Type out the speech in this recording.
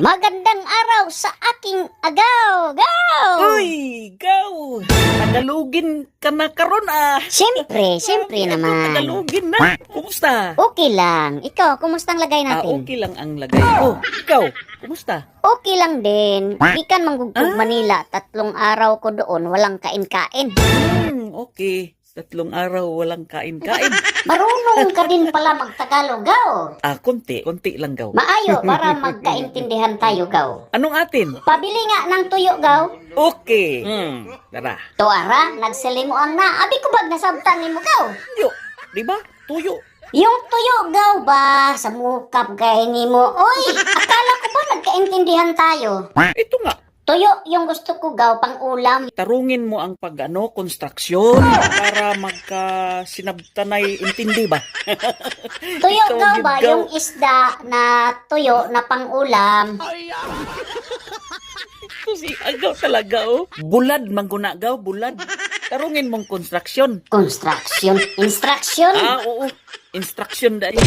Magandang araw sa aking agaw! Gaw! Uy, ikaw! Tagalogin ka na karon ah! Siyempre naman. Tagalogin na! Kumusta? Okay lang. Ikaw, kumusta ang lagay natin? Okay lang ang lagay. Oh, ikaw, kumusta? Okay lang din. Ikan manggugtog Manila, 3 araw ko doon, walang kain-kain. Okay. 3 araw walang kain-kain. Marunong ka din pala magtagalog, gaw. Konti lang gaw. Maayo para magkaintindihan tayo, gaw. Anong atin? Pabili nga ng tuyo, gaw. Okay. Tara. Tuara, nagsilimuang na. Abi ko bag nasabtan ni mo, gaw. Tuyo. Diba? Tuyo. Yung tuyo, gaw ba? Sa mukap gay ni mo. Oy, akala ko ba nagkaintindihan tayo? Ito nga. Tuyo, yung gusto ko, gaw, pang ulam. Tarungin mo ang konstruksyon para magka-sinabtanay intindi ba? Tuyo, Ikaw, gaw ba? gaw. Yung isda na tuyo na pang ulam. Si agaw talaga oh. Bulad mangguna gaw, bulad. Tarungin mong konstruksyon. Construction. Instruction. Oo. Instruction dahil.